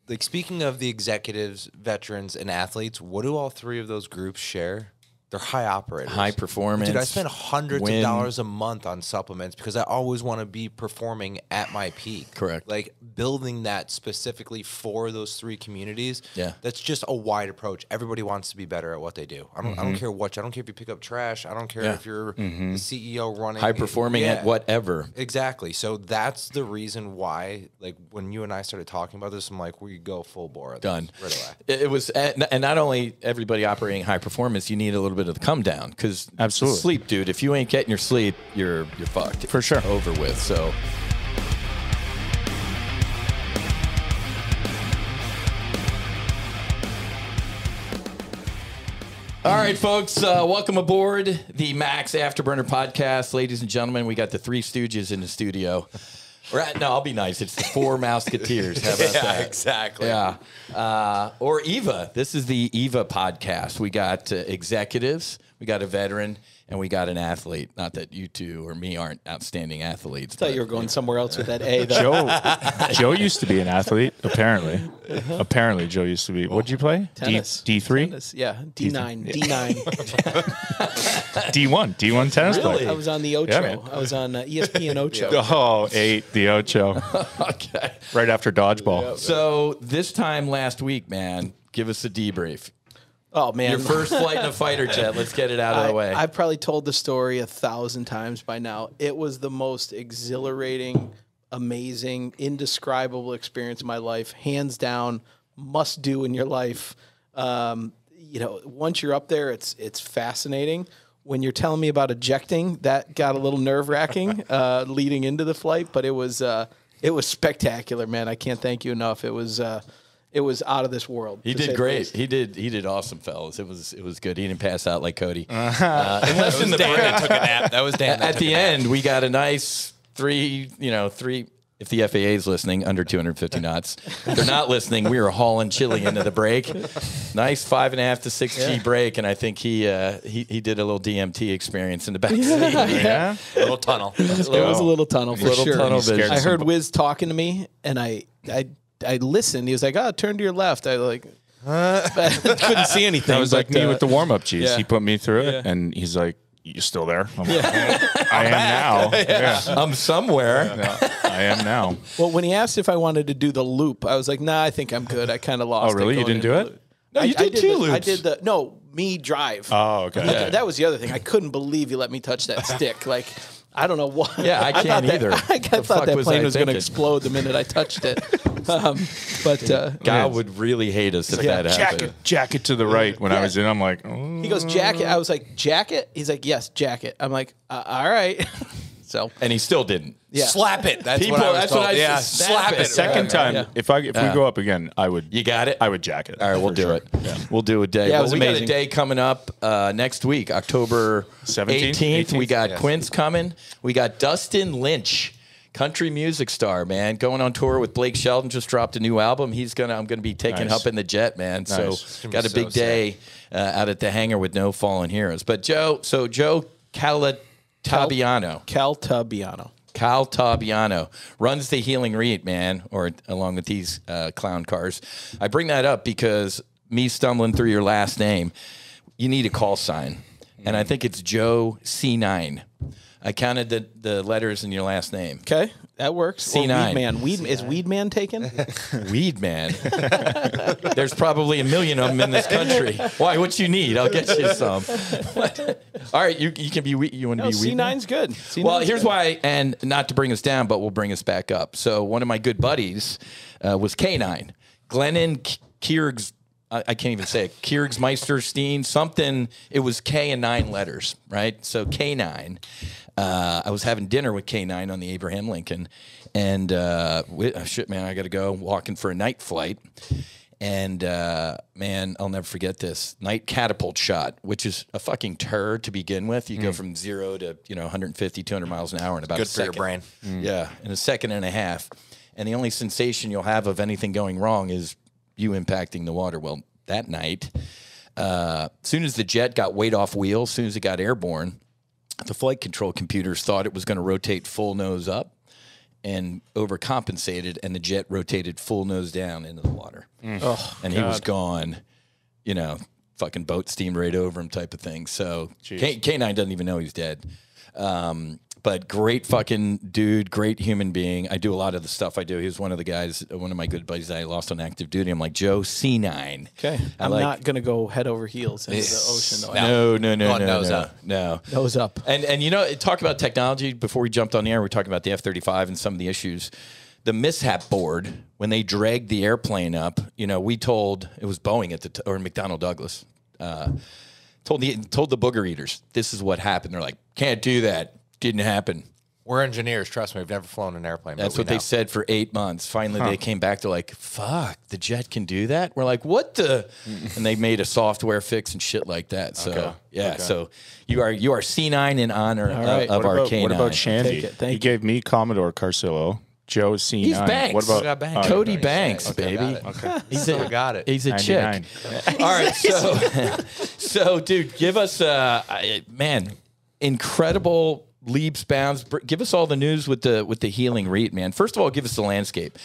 like speaking of the executives, veterans, and athletes, what do all three of those groups share? They're high operators. High performance. Dude, I spend hundreds of dollars a month on supplements because I always want to be performing at my peak. Correct. Like building that specifically for those three communities. Yeah. That's just a wide approach. Everybody wants to be better at what they do. I don't care what. I don't care if you pick up trash. I don't care if you're the CEO running. High performing at whatever. Exactly. So that's the reason why, like, when you and I started talking about this, I'm like, we go full bore. Done. Right away. It was, and not only everybody operating high performance, you need a little bit of the come down because absolutely sleep, dude. If you ain't getting your sleep, you're fucked for sure. Over with. So. All right, folks, welcome aboard the Max Afterburner podcast. Ladies and gentlemen, we got the Three Stooges in the studio. No, I'll be nice. It's the Four Mouseketeers. How about that? Exactly. Yeah. Or Eva. This is the Eva podcast. We got executives, we got a veteran, and we got an athlete. Not that you two or me aren't outstanding athletes. I thought you were going somewhere else with that A. Though. Joe used to be an athlete, apparently. Apparently, Joe used to be. What'd you play? Tennis. D3? Tennis. Yeah, D9. D9. D1 tennis Really? player. I was on the Ocho. Yeah, man. I was on ESPN Ocho. Oh, 8, the Ocho. Okay. Right after dodgeball. So this time last week, man, give us a debrief. Oh, man. Your first flight in a fighter jet. Let's get it out of the way. I've probably told the story 1,000 times by now. It was the most exhilarating, amazing, indescribable experience of my life. Hands down, must do in your life. Once you're up there, it's fascinating. When you're telling me about ejecting, that got a little nerve-wracking leading into the flight, but it was spectacular, man. I can't thank you enough. It was out of this world. He did great. He did awesome, fellas. It was good. He didn't pass out like Cody. Unless in the break, took a nap. That was Dan. At the end, we got a nice three. If the FAA is listening, under 250 knots. If they're not listening, we were hauling chili into the break. Nice 5.5 to 6 G break, and I think he did a little DMT experience in the back seat. Yeah. A little tunnel. It was a little tunnel for sure. Tunnel vision. I heard Whiz talking to me, and I listened. He was like, "Oh, turn to your left." I couldn't see anything. That was like me with the warm-up cheese. yeah. He put me through it, and he's like, "You still there?" I'm like, I am now. Yeah. I'm somewhere. Yeah, I am now. Well, when he asked if I wanted to do the loop, I was like, "Nah, I think I'm good." I kind of lost. Oh, really? it You going didn't do into it? No, you did two loops. I did me drive. Oh, okay. But that was the other thing. I couldn't believe you let me touch that stick. Like, I don't know what. Yeah, I can't either. I thought fuck that was plane I was going to thinking? explode the minute I touched it. God would really hate us if that happened. Jacket to the right. When I was in, I'm like, oh. He goes, jacket. I was like, jacket? He's like, yes, jacket. I'm like, all right. So, And he still didn't. yeah. Slap it. That's People- what I was that's told. what I Yeah, said. slap Snap it. it. Second time, yeah. if we go up again, I would. You got it? I would jacket it. All right, we'll for do sure. it. We'll do a day. Yeah, it Well, was we got a amazing. day coming up next week, October 17th? 18th. We got Yes. Quince coming. We got Dustin Lynch, country music star, man, going on tour with Blake Shelton. Just dropped a new album. I'm gonna be taking Nice. up in the jet, man. Nice. So It's gonna got be a big so day out at the hangar with no fallen heroes. But Joe Caltabiano. Caltabiano runs the Healing REIT, man, or along with these clown cars. I bring that up because me stumbling through your last name, you need a call sign. And I think it's Joe C9. I counted the letters in your last name. Okay, that works. C9. Weed man. Is Weed Man taken? Weed man. There's probably a million of them in this country. Why? What you need? I'll get you some. All right, you can be. You want to No, be weed man? C9's good. C9's Well, here's good. why, and not to bring us down, but we'll bring us back up. So one of my good buddies was K9. Glennon Kiergs, I can't even say it, Kiergsmeisterstein, something, it was K and 9 letters, right? So K9. I was having dinner with K9 on the Abraham Lincoln, and shit, man, I got to go walking for a night flight. And, man, I'll never forget this. Night catapult shot, which is a fucking turd to begin with. You go from 0 to, 150, 200 miles an hour in about Good a for your second. brain. Yeah, in a second and a half. And the only sensation you'll have of anything going wrong is you impacting the water. Well, that night, as soon as the jet got weight off wheel, as soon as it got airborne, the flight control computers thought it was going to rotate full nose up. and overcompensated, and the jet rotated full nose down into the water. And he was gone, you know, fucking boat steamed right over him type of thing. So K9 doesn't even know he's dead. But great fucking dude, great human being. I do a lot of the stuff I do. He was one of the guys, one of my good buddies that I lost on active duty. I'm like, Joe, C9. Okay. I'm not going to go head over heels into the ocean, though. No. Nose up. And you know, talk about technology. Before we jumped on the air, we were talking about the F-35 and some of the issues. The mishap board, when they dragged the airplane up, you know, we told, it was Boeing at the, or McDonnell Douglas, told the booger eaters, this is what happened. They're like, can't do that. Didn't happen. We're engineers. Trust me, we've never flown an airplane. That's what they said for 8 months. Finally, they came back to like, fuck, the jet can do that? We're like, what the? And they made a software fix and shit like that. So, so you are C9 in honor of our K9. What about Shandy? He gave me Commodore Carcillo. Joe C9. He's Banks. What about Banks? Cody Banks, baby. He's got it. He's a chick. All right, so dude, give us, man, incredible leaps, bounds. Give us all the news with the Healing REIT, man. First of all, give us the landscape,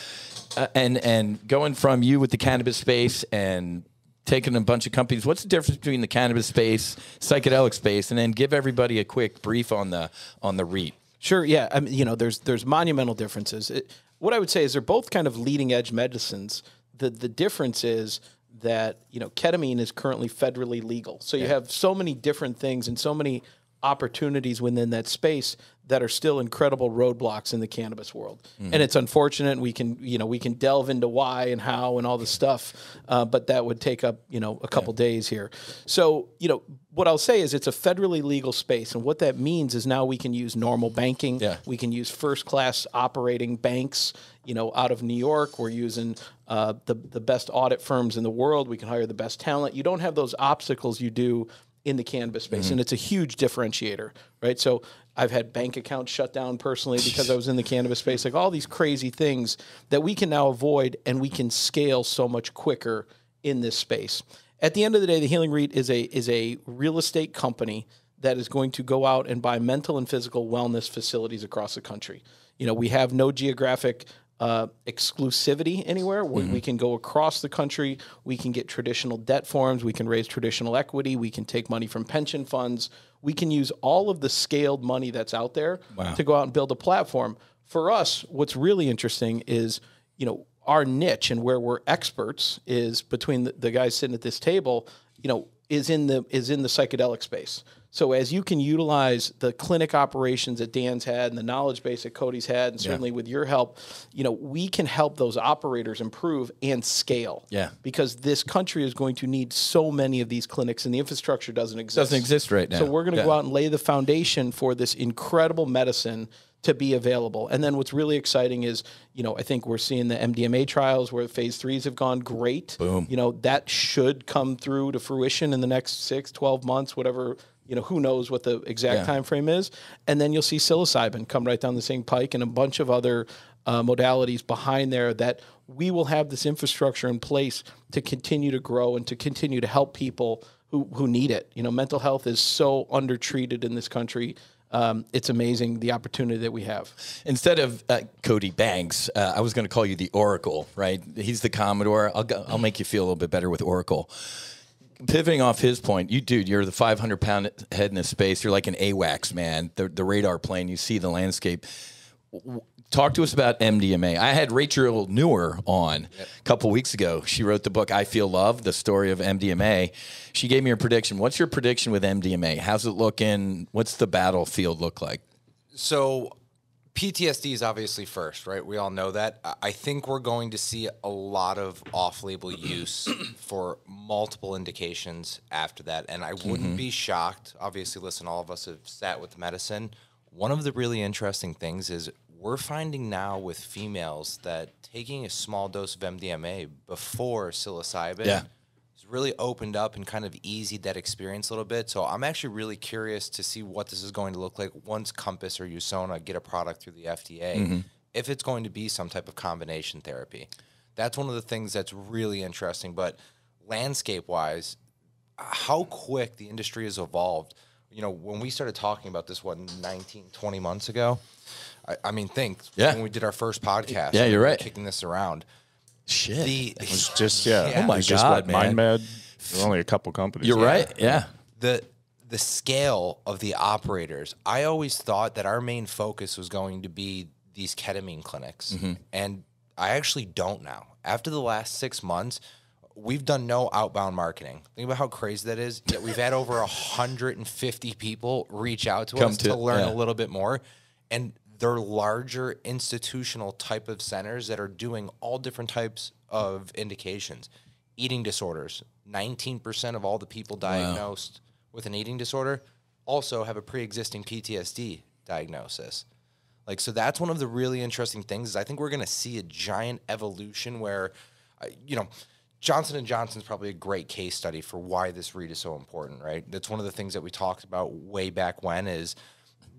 and going from you with the cannabis space and taking a bunch of companies. What's the difference between the cannabis space, psychedelic space, and then give everybody a quick brief on the REIT. Sure. Yeah. I mean, you know, there's monumental differences. What I would say is they're both kind of leading edge medicines. The difference is that, you know, ketamine is currently federally legal. So you have so many different things and so many opportunities within that space that are still incredible roadblocks in the cannabis world. And it's unfortunate. We can delve into why and how and all the stuff, but that would take up, you know, a couple days here. So, you know, what I'll say is it's a federally legal space. And what that means is now we can use normal banking. We can use first-class operating banks, you know, out of New York. We're using the best audit firms in the world. We can hire the best talent. You don't have those obstacles you do in the cannabis space, and it's a huge differentiator, right? So I've had bank accounts shut down personally because I was in the cannabis space, like all these crazy things that we can now avoid, and we can scale so much quicker in this space. At the end of the day, the Healing REIT is a real estate company that is going to go out and buy mental and physical wellness facilities across the country. You know, we have no geographic exclusivity anywhere. We can go across the country. We can get traditional debt forms. We can raise traditional equity. We can take money from pension funds. We can use all of the scaled money that's out there to go out and build a platform. For us, what's really interesting is, you know, our niche and where we're experts is between the guys sitting at this table, you know, is in the psychedelic space. So as you can utilize the clinic operations that Dan's had and the knowledge base that Cody's had, and certainly with your help, you know, we can help those operators improve and scale. Because this country is going to need so many of these clinics, and the infrastructure doesn't exist. Doesn't exist right now. So we're going to go out and lay the foundation for this incredible medicine to be available. And then what's really exciting is, you know, I think we're seeing the MDMA trials where phase 3s have gone great. Boom. You know, that should come through to fruition in the next 6, 12 months, whatever. You know, who knows what the exact time frame is. And then you'll see psilocybin come right down the same pike and a bunch of other modalities behind there that we will have this infrastructure in place to continue to grow and to continue to help people who need it. You know, mental health is so undertreated in this country. It's amazing the opportunity that we have. Instead of Cody Banks, I was going to call you the Oracle, right? He's the Commodore. I'll make you feel a little bit better with Oracle. Pivoting off his point, you're the 500-pound head in this space. You're like an AWACS, man, the radar plane. You see the landscape. Talk to us about MDMA. I had Rachel Newer on a couple weeks ago. She wrote the book, I Feel Love, the story of MDMA. She gave me a prediction. What's your prediction with MDMA? How's it looking? What's the battlefield look like? So PTSD is obviously first, right? We all know that. I think we're going to see a lot of off-label use for multiple indications after that. And I wouldn't be shocked. Obviously, listen, all of us have sat with medicine. One of the really interesting things is we're finding now with females that taking a small dose of MDMA before psilocybin has really opened up and kind of eased that experience a little bit. So I'm actually really curious to see what this is going to look like once Compass or Usona get a product through the FDA, if it's going to be some type of combination therapy. That's one of the things that's really interesting. But landscape-wise, how quick the industry has evolved. You know, when we started talking about this, 19, 20 months ago, I mean, Yeah. when we did our first podcast. Yeah, you're right. Kicking this around. Shit. It was just, Oh my it was just God, what, Mind man. Med. There were only a couple companies. You're right. Yeah. The scale of the operators, I always thought that our main focus was going to be these ketamine clinics. And I actually don't now. After the last 6 months, we've done no outbound marketing. Think about how crazy that is. Yet we've had over 150 people reach out to us to learn a little bit more. And they're larger institutional type of centers that are doing all different types of indications. Eating disorders. 19% of all the people diagnosed with an eating disorder also have a pre-existing PTSD diagnosis. Like, so that's one of the really interesting things is I think we're going to see a giant evolution where, you know, Johnson & Johnson's probably a great case study for why this read is so important, right? That's one of the things that we talked about way back when is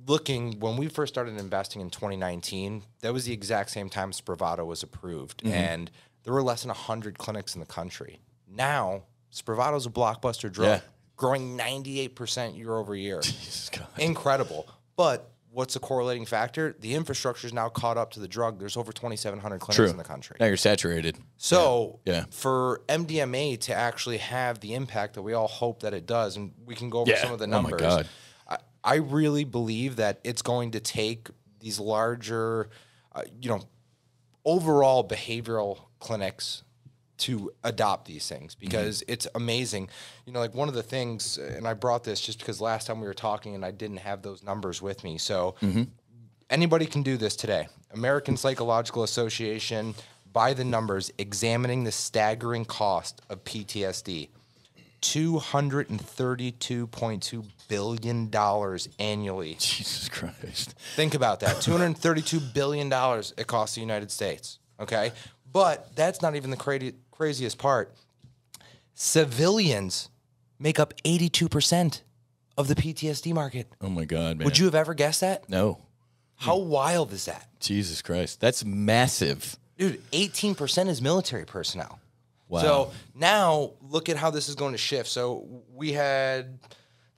looking, when we first started investing in 2019, that was the exact same time Spravato was approved. And there were less than 100 clinics in the country. Now, Spravato's a blockbuster drug, growing 98% year over year. Jesus God. Incredible. But what's the correlating factor? The infrastructure is now caught up to the drug. There's over 2,700 clinics in the country. Now you're saturated. So Yeah. for MDMA to actually have the impact that we all hope that it does, and we can go over some of the numbers. Oh my God. I really believe that it's going to take these larger, you know, overall behavioral clinics to adopt these things because it's amazing. You know, like one of the things, and I brought this just because last time we were talking and I didn't have those numbers with me. So anybody can do this today. American Psychological Association, by the numbers, examining the staggering cost of PTSD. $232.2 billion annually. Jesus Christ. Think about that. $232 billion it costs the United States. Okay? But that's not even the craziest part. Civilians make up 82% of the PTSD market. Oh my God, man. Would you have ever guessed that? No. How wild is that? Jesus Christ. That's massive. Dude, 18% is military personnel. Wow. So now look at how this is going to shift. So we had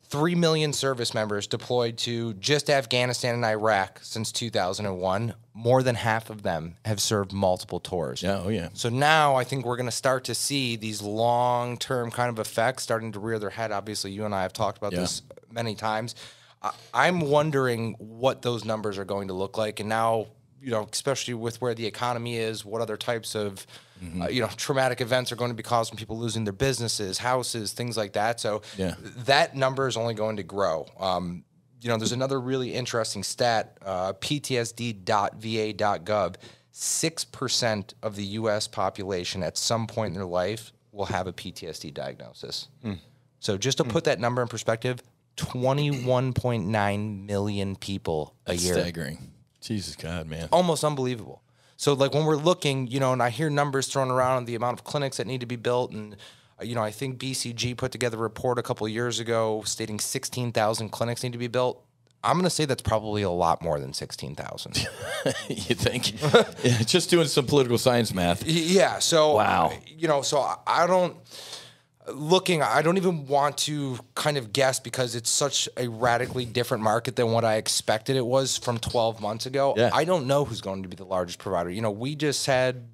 3 million service members deployed to just Afghanistan and Iraq since 2001. More than half of them have served multiple tours. Yeah, oh yeah. So now I think we're going to start to see these long-term kind of effects starting to rear their head. Obviously, you and I have talked about this many times. I'm wondering what those numbers are going to look like. And now, you know, especially with where the economy is, what other types of, you know, traumatic events are going to be causing people losing their businesses, houses, things like that. So that number is only going to grow. You know, there's another really interesting stat, ptsd.va.gov. 6% of the U.S. population at some point in their life will have a PTSD diagnosis. So just to put that number in perspective, 21.9 million people a year. Staggering. Jesus God, man. Almost unbelievable. So like when we're looking, you know, and I hear numbers thrown around on the amount of clinics that need to be built, and you know, I think BCG put together a report a couple of years ago stating 16,000 clinics need to be built. I'm going to say that's probably a lot more than 16,000. You think? Yeah, just doing some political science math. Yeah. So, wow. You know, so I don't even want to kind of guess because it's such a radically different market than what I expected it was from 12 months ago. Yeah. I don't know who's going to be the largest provider. You know, we just had,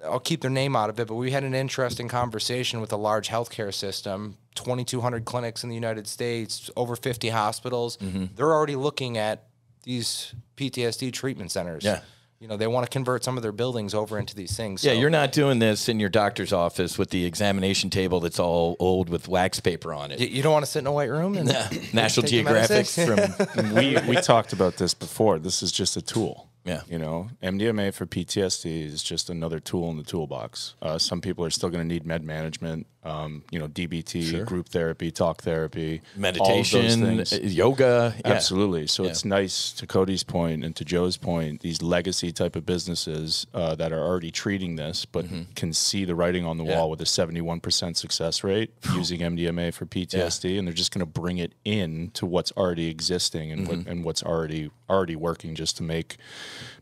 I'll keep their name out of it, but we had an interesting conversation with a large healthcare system, 2,200 clinics in the United States, over 50 hospitals. They're already looking at these PTSD treatment centers. Yeah. You know, they want to convert some of their buildings over into these things. Yeah, So- you're not doing this in your doctor's office with the examination table that's all old with wax paper on it. You don't want to sit in a white room and National take your Geographic medicine? from we talked about this before. This is just a tool. Yeah. You know, MDMA for PTSD is just another tool in the toolbox. Some people are still going to need med management, you know, DBT, group therapy, talk therapy, meditation, all of those things. yoga. Yeah. Absolutely. So it's nice, to Cody's point and to Joe's point, these legacy type of businesses that are already treating this, but can see the writing on the wall with a 71% success rate using MDMA for PTSD, and they're just going to bring it in to what's already existing and, and what's already working, just to make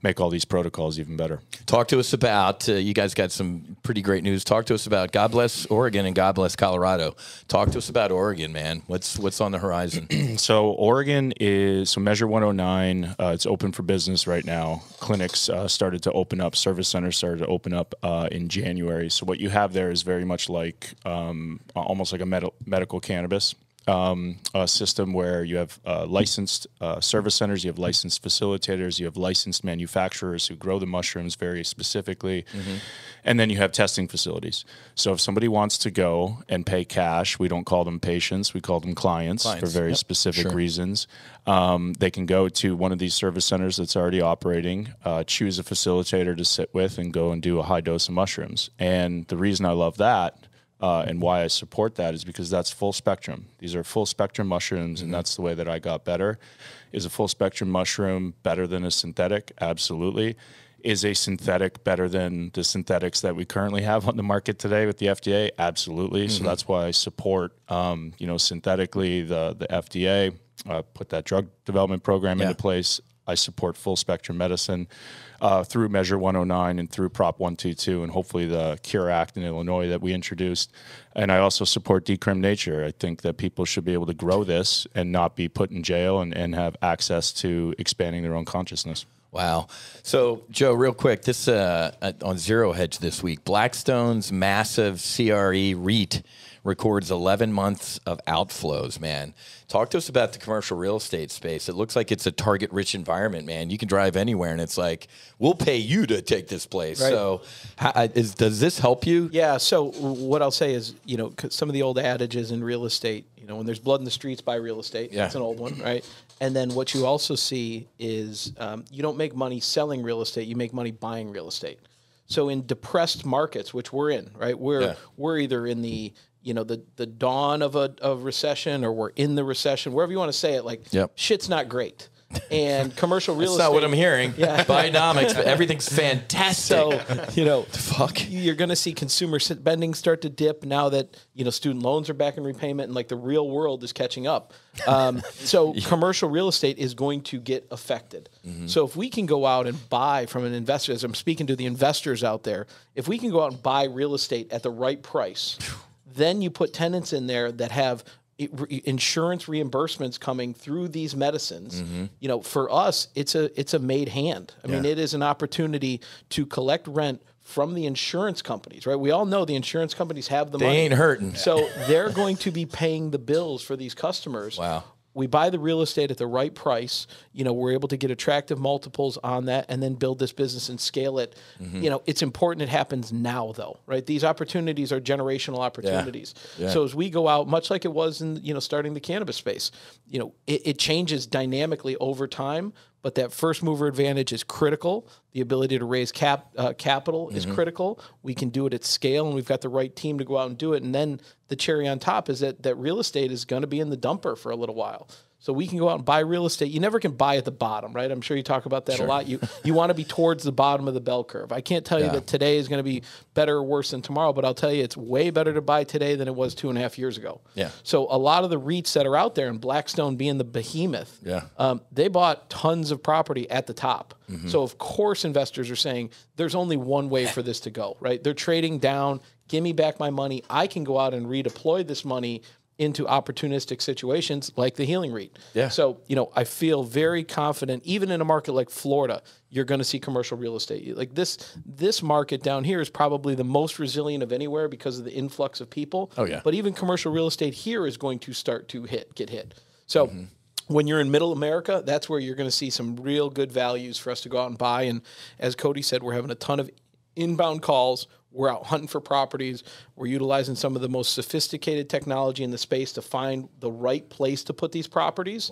make all these protocols even better. Talk to us about, you guys got some pretty great news. Talk to us about God bless Oregon and God bless Colorado. Talk to us about Oregon, man. What's on the horizon? So Oregon is, so Measure 109, it's open for business right now. Clinics started to open up, service centers started to open up in January. So what you have there is very much like, almost like a medical cannabis a system where you have licensed service centers, you have licensed facilitators, you have licensed manufacturers who grow the mushrooms very specifically, and then you have testing facilities. So if somebody wants to go and pay cash, we don't call them patients, we call them clients for very specific reasons. They can go to one of these service centers that's already operating, choose a facilitator to sit with, and go and do a high dose of mushrooms. And the reason I love that and why I support that is because that's full spectrum. These are full spectrum mushrooms, and that's the way that I got better. Is a full spectrum mushroom better than a synthetic? Absolutely. Is a synthetic better than the synthetics that we currently have on the market today with the FDA? Absolutely. So that's why I support, synthetically the FDA, put that drug development program into place. I support full spectrum medicine through Measure 109 and through Prop 122 and hopefully the Cure Act in Illinois that we introduced. And I also support Decrim Nature. I think that people should be able to grow this and not be put in jail and have access to expanding their own consciousness. Wow. So, Joe, real quick, this on Zero Hedge this week, Blackstone's massive CRE REIT records 11 months of outflows, man. Talk to us about the commercial real estate space. It looks like it's a target-rich environment, man. You can drive anywhere, and it's like, we'll pay you to take this place. Right. So does this help you? Yeah, so what I'll say is, some of the old adages in real estate, when there's blood in the streets, buy real estate. Yeah. That's an old one, right? And then what you also see is you don't make money selling real estate. You make money buying real estate. So in depressed markets, which we're in, right? We're either in the the dawn of a recession, or we're in the recession, wherever you want to say it, shit's not great. And commercial real estate. That's not what I'm hearing. Bidenomics, but everything's fantastic. So, fuck. You're going to see consumer spending start to dip now that, student loans are back in repayment and the real world is catching up. So commercial real estate is going to get affected. So if we can go out and buy from an investor, as I'm speaking to the investors out there, if we can go out and buy real estate at the right price, then you put tenants in there that have insurance reimbursements coming through these medicines. For us, it's a made hand. I mean, it is an opportunity to collect rent from the insurance companies, right? We all know the insurance companies have the money. They ain't hurting. So they're going to be paying the bills for these customers. Wow. We buy the real estate at the right price. We're able to get attractive multiples on that and then build this business and scale it. It's important it happens now, though, right? These opportunities are generational opportunities. So as we go out, much like it was in, starting the cannabis space, it changes dynamically over time. But that first mover advantage is critical. The ability to raise capital is critical. We can do it at scale, and we've got the right team to go out and do it. And then the cherry on top is that real estate is going to be in the dumper for a little while. So we can go out and buy real estate. You never can buy at the bottom, right? I'm sure you talk about that a lot. You want to be towards the bottom of the bell curve. I can't tell you that today is going to be better or worse than tomorrow, but I'll tell you it's way better to buy today than it was 2.5 years ago. So a lot of the REITs that are out there, and Blackstone being the behemoth, they bought tons of property at the top. So of course investors are saying there's only one way for this to go, right? They're trading down. Give me back my money. I can go out and redeploy this money into opportunistic situations like the Healing REIT. So, I feel very confident, even in a market like Florida, you're going to see commercial real estate. Like this market down here is probably the most resilient of anywhere because of the influx of people. But even commercial real estate here is going to start to get hit. So when you're in middle America, that's where you're going to see some real good values for us to go out and buy. And as Cody said, we're having a ton of inbound calls. We're out hunting for properties. We're utilizing some of the most sophisticated technology in the space to find the right place to put these properties.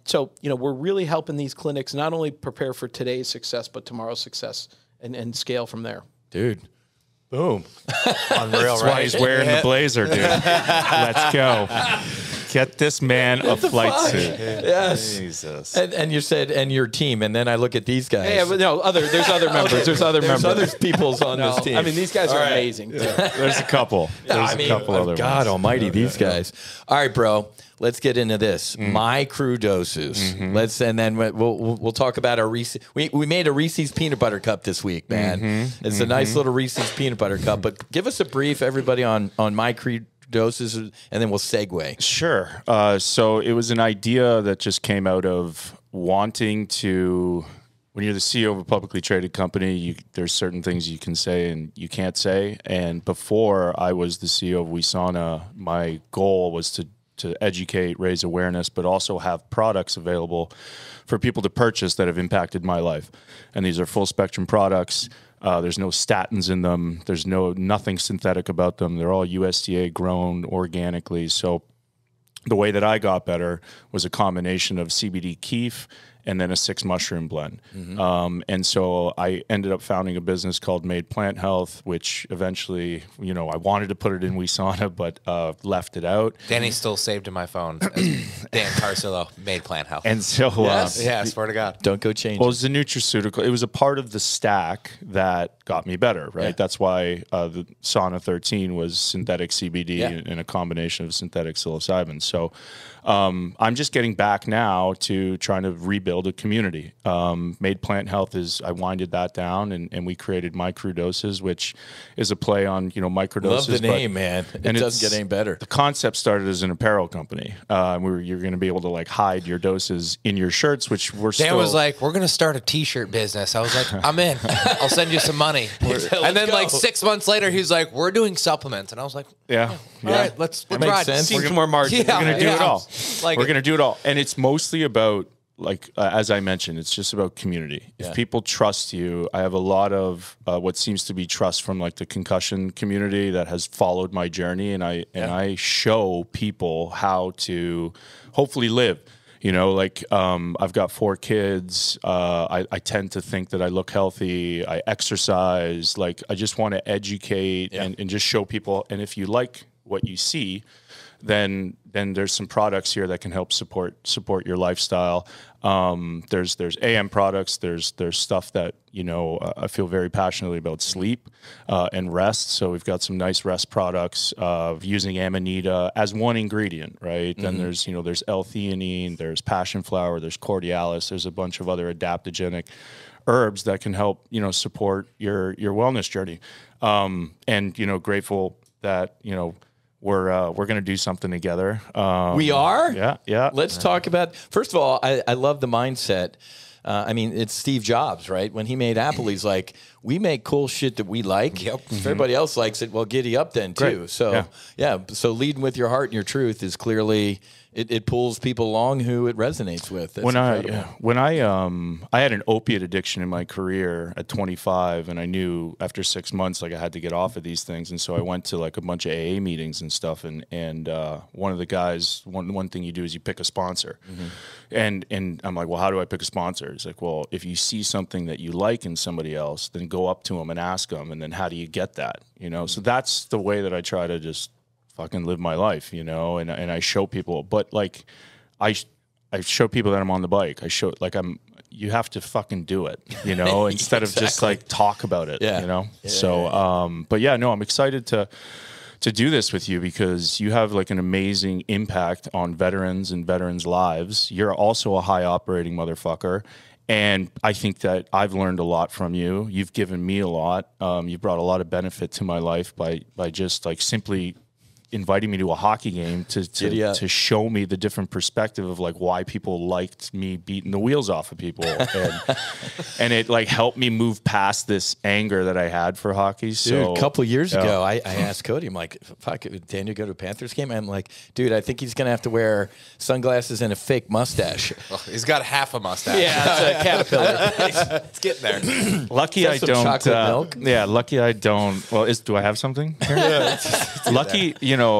So, we're really helping these clinics not only prepare for today's success, but tomorrow's success and scale from there. Dude. Boom. Unreal, That's why he's wearing the blazer, dude. Let's go. Get this man a flight suit. Yes. Jesus. And you said, and your team, and then I look at these guys. Yeah, but no, there's other members. There's other members. There's other people's on this team. I mean, these guys are right. amazing. There's a couple. There's a couple other God ones. almighty, these guys. All right, bro. Let's get into this. Microdoses. Let's, and then we'll talk about our Reese's. We made a Reese's peanut butter cup this week, man. It's a nice little Reese's peanut butter cup. But give us a brief, everybody, on microdoses, and then we'll segue. Sure. So it was an idea that just came out of wanting to. When you're the CEO of a publicly traded company, there's certain things you can say and you can't say. And before I was the CEO of Wisana, my goal was to educate, raise awareness, but also have products available for people to purchase that have impacted my life. And these are full spectrum products. There's no statins in them. There's nothing synthetic about them. They're all USDA grown organically. So the way that I got better was a combination of CBD keef and then a 6 mushroom blend. And so I ended up founding a business called Made Plant Health, which eventually, I wanted to put it in Wisana, but left it out. Danny's still saved in my phone. Dan Carcillo, Made Plant Health. And so, yeah, I swear to God. Don't go change. Well, it was a nutraceutical. It was a part of the stack that got me better, right? Yeah. That's why the Sauna 13 was synthetic CBD and a combination of synthetic psilocybin. So I'm just getting back now to trying to rebuild a community. Made Plant Health I winded that down, and we created Microdoses, which is a play on, microdoses. Love the name, man. It doesn't get any better. The concept started as an apparel company. You're going to be able to hide your doses in your shirts, which we're Dan was like, we're going to start a T-shirt business. I was like, I'm in. I'll send you some money. And then 6 months later, he's like, we're doing supplements. And I was like, yeah. all right, let's makes ride. sense. See Some more margin. Yeah, We're going to do it all. Like We're going to do it all. And it's mostly about, as I mentioned, it's just about community. If people trust you, I have a lot of what seems to be trust from the concussion community that has followed my journey. And I show people how to hopefully live. I've got 4 kids. I tend to think that I look healthy. I exercise. I just want to educate and just show people. And if you like what you see, then there's some products here that can help support your lifestyle. There's AM products. There's stuff that I feel very passionately about sleep and rest. So we've got some nice rest products using Amanita as one ingredient, right? Then there's L-theanine, there's passion flower, there's cordialis, there's a bunch of other adaptogenic herbs that can help support your wellness journey. And grateful that we're going to do something together. We are? Yeah. Let's talk about, first of all, I love the mindset. It's Steve Jobs, right? When he made Apple, he's like, we make cool shit that we like. Yep. If everybody else likes it, well, giddy up then too. Great. So, so leading with your heart and your truth is clearly, it pulls people along who it resonates with. That's incredible. I had an opiate addiction in my career at 25, and I knew after 6 months, I had to get off of these things. And so I went to a bunch of AA meetings and stuff. And one of the guys, one thing you do is you pick a sponsor. And I'm like, well, how do I pick a sponsor? He's like, well, if you see something that you like in somebody else, then go up to them and ask them. And then how do you get that? So that's the way that I try to just fucking live my life, and I show people, but I show people that I'm on the bike. I show you have to fucking do it, instead of just talk about it, So, but yeah, no, I'm excited to do this with you because you have an amazing impact on veterans and veterans' lives. You're also a high operating motherfucker. And I think that I've learned a lot from you. You've given me a lot. You've brought a lot of benefit to my life by just simply inviting me to a hockey game to show me the different perspective of why people liked me beating the wheels off of people, and it helped me move past this anger that I had for hockey. So a couple of years ago, I asked Cody, I'm like, "Fuck, Daniel go to a Panthers game?" I'm like, "Dude, I think he's gonna have to wear sunglasses and a fake mustache." Well, he's got half a mustache. Yeah, it's a caterpillar. It's getting there. Lucky I don't. Chocolate milk? Yeah, lucky I don't. Well, do I have something? Lucky,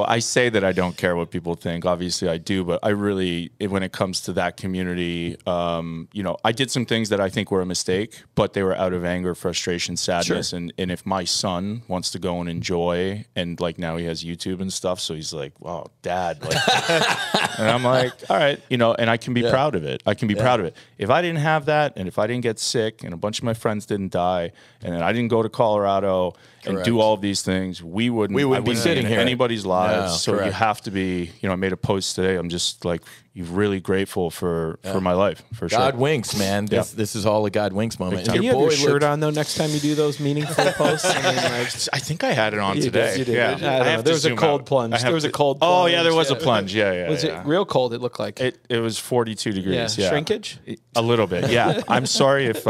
I say that I don't care what people think. Obviously, I do, but I really, when it comes to that community, I did some things that I think were a mistake, but they were out of anger, frustration, sadness, Sure. and if my son wants to go and enjoy, and like now he has YouTube and stuff, so he's like, "Wow, Dad," like, and I'm like, "All right," and I can be proud of it. I can be proud of it. If I didn't have that, and if I didn't get sick, and a bunch of my friends didn't die, and then I didn't go to Colorado and do all of these things, we wouldn't be sitting here. Anybody's lives. No, so you correct. have to be, I made a post today. I'm just like, you're really grateful for my life, for God sure. winks, man. This is all a God winks moment. time. Can And you have your boy shirt looked- on though next time you do those meaningful posts? I mean, like, I think I had it on You today. did, you did. Yeah. I don't know. have to There was a zoom cold out. plunge. I have There was a to- cold Oh, yeah, there plunge, was a yeah. plunge. Yeah. Was it real cold? It looked like It was 42 degrees. Yeah. Shrinkage. A little bit. Yeah. I'm sorry if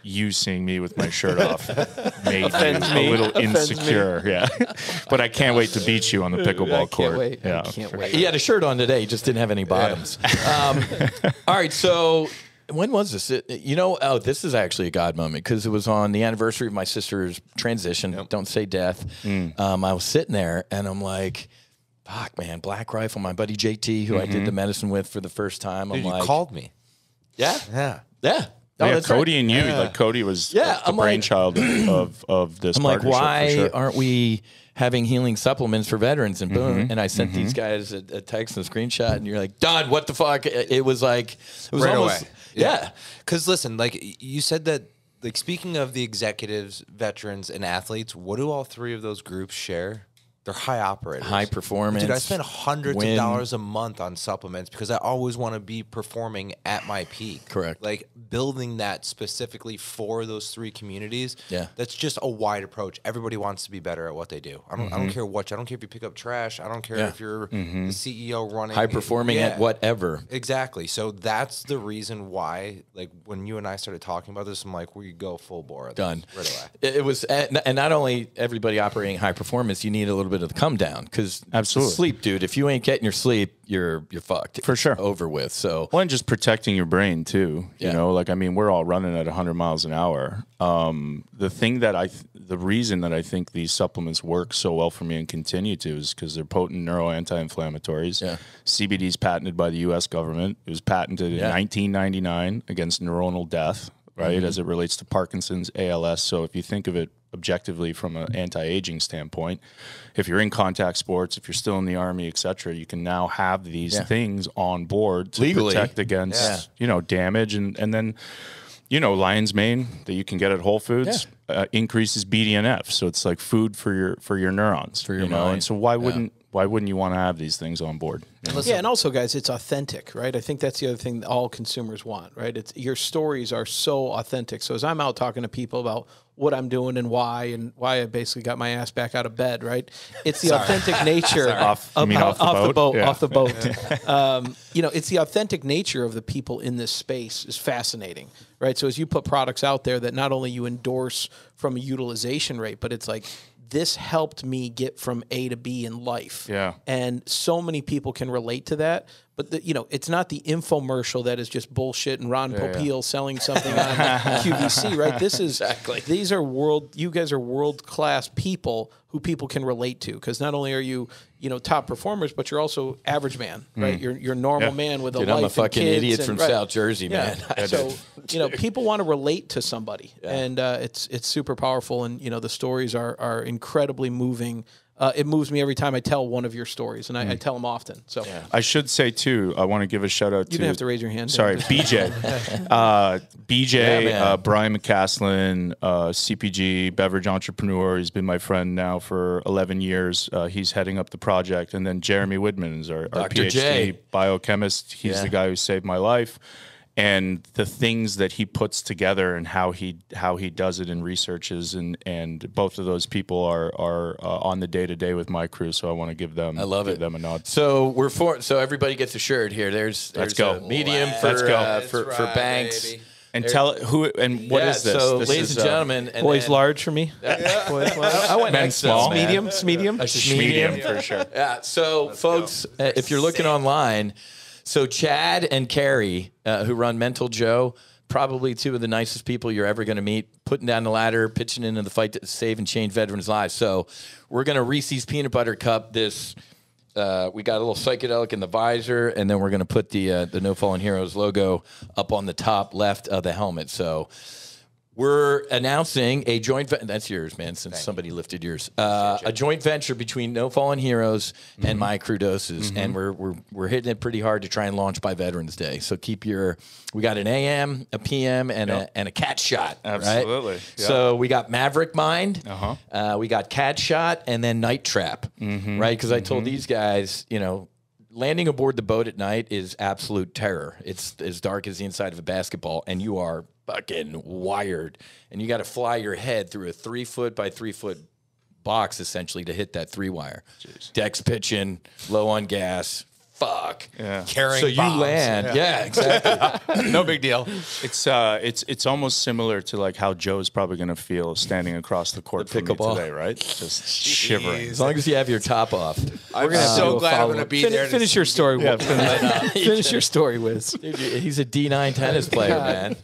you seeing me with my shirt off made you a little insecure. Yeah. But I can't wait to beat you on the pickleball court. Wait. Yeah. I can't wait. He had a shirt on today, he just didn't have any bottoms. All right, so when was this? This is actually a God moment because it was on the anniversary of my sister's transition. Don't say death. I was sitting there and I'm like, fuck, man, Black Rifle, my buddy JT, who I did the medicine with for the first time. Dude, I'm like, you called me. yeah, Yeah. yeah. Oh, Yeah, that's Cody right. and you, like Cody was Yeah, the I'm like- brainchild of this I'm like, partnership, why for sure. aren't we having healing supplements for veterans? And boom, and I sent these guys a text and a screenshot, and you're like, Don, what the fuck? It was like, it was Right almost, away. yeah. Because listen, like you said that, like speaking of the executives, veterans, and athletes, what do all three of those groups share? They're high operators. High performance. Dude, I spend hundreds win. of dollars a month on supplements because I always want to be performing at my peak. Correct. Like building that specifically for those three communities. Yeah. That's just a wide approach. Everybody wants to be better at what they do. I don't care what. I don't care if you pick up trash. I don't care if you're the CEO running. High performing at whatever. Exactly. So that's the reason why, like, when you and I started talking about this, I'm like, we go full bore. Done. Right away. It was, and not only everybody operating high performance, you need a little bit of the come down because Absolutely. sleep, dude. If you ain't getting your sleep, you're fucked For sure. It's over with. So Well, and just protecting your brain too. Yeah. We're all running at 100 miles an hour. The reason that I think these supplements work so well for me and continue to is because they're potent neuro anti-inflammatories. Yeah. CBD is patented by the U.S. government. It was patented in 1999 against neuronal death, right, as it relates to Parkinson's, ALS. So if you think of it objectively from an anti-aging standpoint, if you're in contact sports, if you're still in the Army, et cetera, you can now have these things on board to Legally. protect against damage, and then lion's mane that you can get at Whole Foods increases BDNF, so it's like food for your neurons, for your mind. And so why wouldn't you want to have these things on board? Yeah, and also, guys, it's authentic, right? I think that's the other thing that all consumers want, right? It's your stories are so authentic. So as I'm out talking to people about what I'm doing and why I basically got my ass back out of bed, right? It's the authentic nature Off the boat? Yeah. off the boat. It's the authentic nature of the people in this space is fascinating, right? So as you put products out there that not only you endorse from a utilization rate, but it's like, this helped me get from A to B in life. Yeah. And so many people can relate to that. But it's not the infomercial that is just bullshit and Ron Popeil selling something on QVC, right? This is these are you guys are world-class people who people can relate to, because not only are you top performers, but you're also average man, right? You're normal man with a dude, life I'm a and fucking kids idiot and- from right. South Jersey, man. So people want to relate to somebody, and it's super powerful. And the stories are incredibly moving. It moves me every time I tell one of your stories, and I tell them often. So I should say too, I want to give a shout out to. you didn't have to raise your hand. Sorry, BJ. man. Brian McCaslin, CPG, beverage entrepreneur. He's been my friend now for 11 years. He's heading up the project. And then Jeremy Widman is our Dr. PhD J. biochemist. He's the guy who saved my life. And the things that he puts together and how he does it in researches, and both of those people are on the day-to-day with my crew. So I want to give them give them a nod. So so everybody gets a shirt here. There's go. a medium for Let's go. for Banks. baby. And tell who and what is this? So, This ladies is, and gentlemen, and Boys then- large for me. Boys large. I went Men's XL. small. medium, medium. medium for sure. Yeah. So, folks, if you're looking online, so Chad and Carrie, who run Mental Joe, probably two of the nicest people you're ever going to meet, putting down the ladder, pitching into the fight to save and change veterans' lives. So we're going to Reese's Peanut Butter Cup this. We got a little psychedelic in the visor, and then we're going to put the No Fallen Heroes logo up on the top left of the helmet. So we're announcing a joint that's yours, man, since somebody lifted yours. A joint venture between No Fallen Heroes and Microdoses, and we're hitting it pretty hard to try and launch by Veterans Day. So we got an AM, a PM, and a cat shot. Absolutely. Right? Yep. So we got Maverick Mind, we got Cat Shot, and then Night Trap, right? Because I told these guys, landing aboard the boat at night is absolute terror. It's as dark as the inside of a basketball, and you are fucking wired, and you got to fly your head through a 3-foot by 3-foot box essentially to hit that 3-wire. Decks pitching, low on gas. Fuck. Yeah. Carrying so you bombs. land. Yeah, exactly. No big deal. It's almost similar to like how Joe's probably going to feel standing across the court from me pickleball. today, right? Just shivering. As long as you have your top off. I'm so glad I'm going to be there. Finish your story. Finish your story, Whiz. Dude, he's a D9 tennis player, man.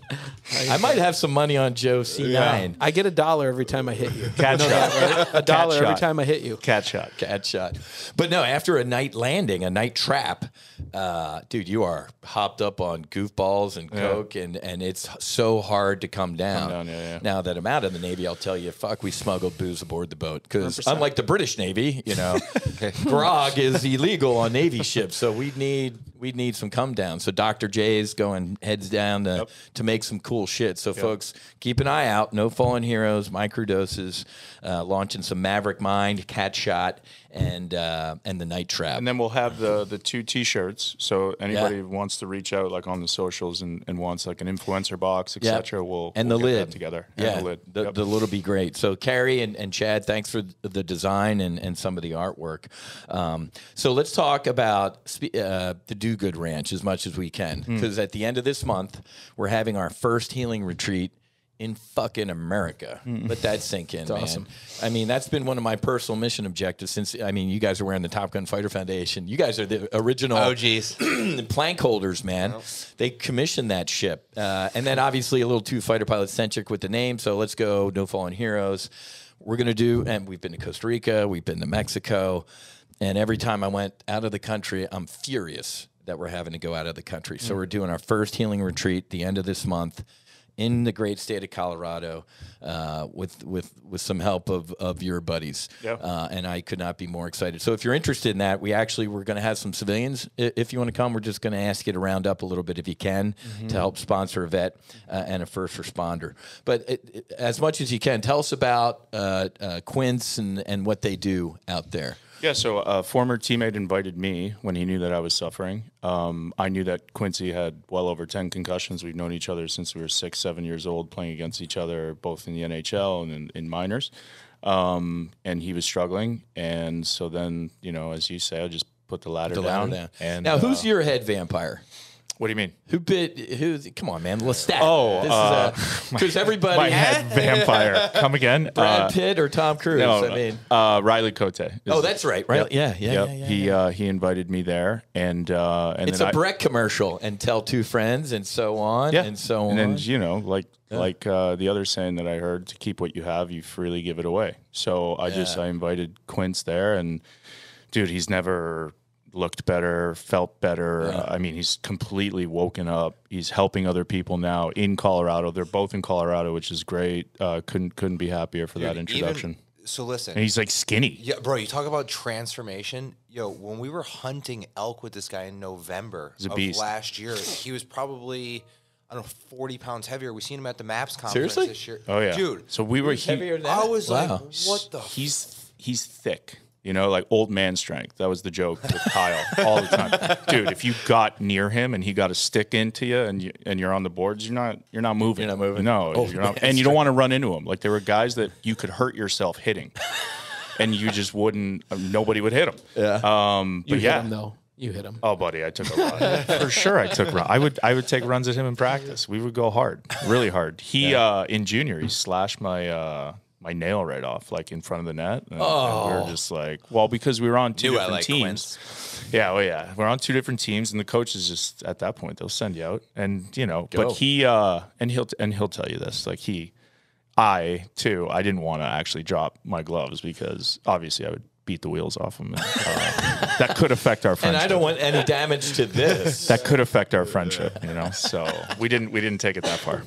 I might have some money on Joe C9. Yeah. I get $1 every time I hit you. Cat shot. $1 every time I hit you. Cat shot. Cat shot. But no, after a night landing, a night trap, dude, you are hopped up on goofballs and coke, and it's so hard to come down. Now that I'm out of the Navy, I'll tell you, fuck, we smuggled booze aboard the boat because unlike the British Navy, grog is illegal on Navy ships, so we need some come down. So Dr. J's going heads down to make some cool shit. So folks, keep an eye out. No Fallen Heroes, Microdoses, launching some Maverick Mind, Cat Shot, and the Night Trap. And then we'll have the 2 T-shirts. So anybody who wants to reach out like on the socials and wants like an influencer box, etc. We'll the get lid that together. Yeah, and the lid. The lid will be great. So Carrie and Chad, thanks for the design and some of the artwork. So let's talk about the Do Good Ranch as much as we can, because at the end of this month we're having our first healing retreat in fucking America. Let that sink in, man. Awesome. I mean, that's been one of my personal mission objectives since, you guys are wearing the Top Gun Fighter Foundation. You guys are the original plank holders, man. Well. They commissioned that ship. And then obviously a little too fighter pilot centric with the name. So let's go No Fallen Heroes. We're going to do, and we've been to Costa Rica, we've been to Mexico. And every time I went out of the country, I'm furious that we're having to go out of the country. So we're doing our first healing retreat the end of this month in the great state of Colorado, with some help of your buddies. And I could not be more excited. So if you're interested in that, we're going to have some civilians. If you want to come, we're just going to ask you to round up a little bit if you can to help sponsor a vet and a first responder. But as much as you can, tell us about Quince and what they do out there. Yeah, so a former teammate invited me when he knew that I was suffering. I knew that Quincy had well over 10 concussions. We've known each other since we were 6, 7 years old, playing against each other, both in the NHL and in minors. And he was struggling. And so then, as you say, I just put the ladder down. And now, who's your head vampire? What do you mean? Come on, man. Lestat. Oh, because everybody. My head vampire. Come again? Brad Pitt or Tom Cruise? No, Riley Cote. That's right. Right. Yeah. He invited me there, and it's a Breck commercial. And tell 2 friends, and so on, and so on. And then like the other saying that I heard: to keep what you have, you freely give it away. So I invited Quince there, and dude, he's never looked better, felt better. He's completely woken up. He's helping other people now in Colorado. They're both in Colorado, which is great. Couldn't be happier for that introduction. So listen. And he's like skinny. Yeah, bro, you talk about transformation. When we were hunting elk with this guy in November of last year, he was probably, 40 pounds heavier. We seen him at the MAPS conference this year. Oh, yeah. Dude. So we were heavier than that? I was like, what the? He's thick. Like old man strength. That was the joke with Kyle all the time. Dude, if you got near him and he got a stick into you and you're on the boards, you're not moving. You're not moving. No, you're not. And you don't want to run into him. Like there were guys that you could hurt yourself hitting, and you just wouldn't. Nobody would hit him. Yeah. But hit him though. You hit him. Oh, buddy, I took a run for sure. I took run. I would take runs at him in practice. We would go hard, really hard. He in junior, he slashed my my nail right off, like in front of the net. And we were just like, well, because we were on two different teams. Yeah, well, yeah, we're on 2 different teams, and the coaches just at that point they'll send you out, and but he and he'll tell you this, like I didn't want to actually drop my gloves because obviously I would beat the wheels off him. And, that could affect our friendship. And I don't want any damage to this. That could affect our friendship, So we didn't take it that far.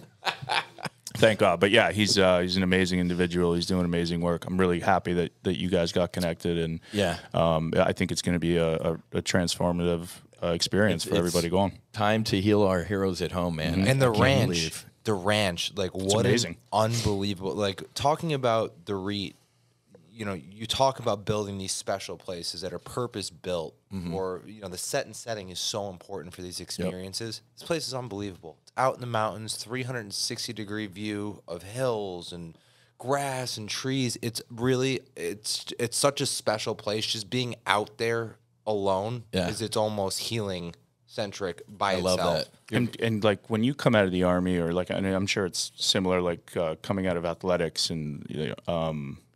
Thank God. But yeah, he's an amazing individual. He's doing amazing work. I'm really happy that you guys got connected, and I think it's going to be a transformative experience for everybody going. Time to heal our heroes at home, man. Mm-hmm. And the ranch, like what is unbelievable. Like talking about the REIT, you talk about building these special places that are purpose built, or the set and setting is so important for these experiences. This place is unbelievable. It's out in the mountains, 360-degree view of hills and grass and trees. It's really it's such a special place. Just being out there alone is it's almost healing centric by itself. Love that. And like when you come out of the Army, or like, and I'm sure it's similar, like coming out of athletics, and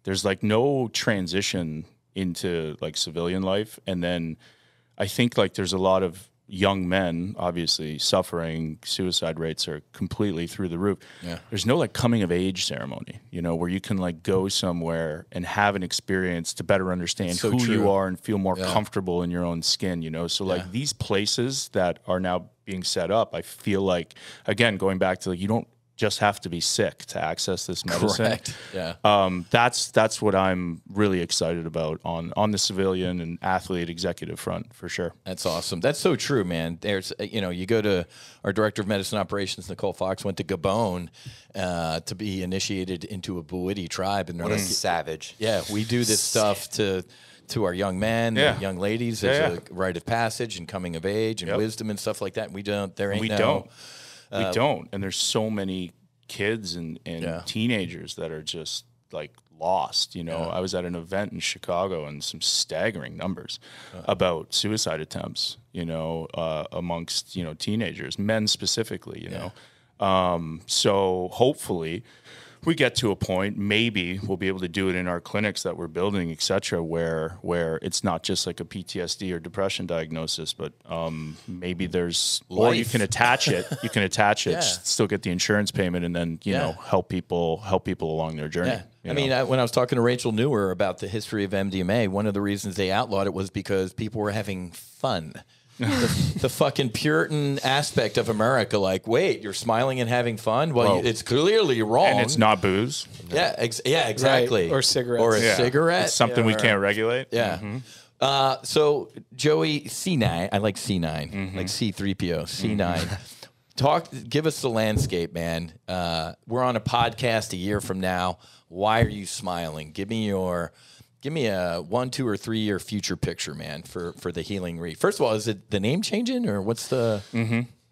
there's like no transition into like civilian life. And then I think like there's a lot of young men obviously suffering. Suicide rates are completely through the roof. Yeah. There's no like coming of age ceremony, where you can like go somewhere and have an experience to better understand who you are and feel more comfortable in your own skin, So like these places that are now being set up, I feel like, again, going back to like, you don't just have to be sick to access this medicine. Correct. Yeah. That's what I'm really excited about on the civilian and athlete executive front, for sure. That's awesome. That's so true, man. There's, you go to our director of medicine operations, Nicole Fox, went to Gabon to be initiated into a Bouidi tribe, and what a savage. Yeah, we do this stuff to our young men, and young ladies as a rite of passage and coming of age and wisdom and stuff like that. We don't. We don't. And there's so many kids and teenagers that are just like lost. I was at an event in Chicago, and some staggering numbers about suicide attempts, amongst, teenagers, men specifically, So hopefully we get to a point, maybe we'll be able to do it in our clinics that we're building, et cetera, where it's not just like a PTSD or depression diagnosis, but maybe there's life. Or you can attach it. Still get the insurance payment, and then help people along their journey. Yeah. I mean, when I was talking to Rachel Newer about the history of MDMA, one of the reasons they outlawed it was because people were having fun. The fucking Puritan aspect of America, like, wait, you're smiling and having fun? Well, it's clearly wrong. And it's not booze. Yeah, exactly. Right. Or cigarettes. Or a cigarette. It's something we can't regulate. Yeah. Mm-hmm. So, Joey, C9, I like C9, like C3PO, C9. Give us the landscape, man. We're on a podcast a year from now. Why are you smiling? Give me a 1, 2, or 3 year future picture, man, for the Healing REIT. First of all, is it the name changing, or what's the?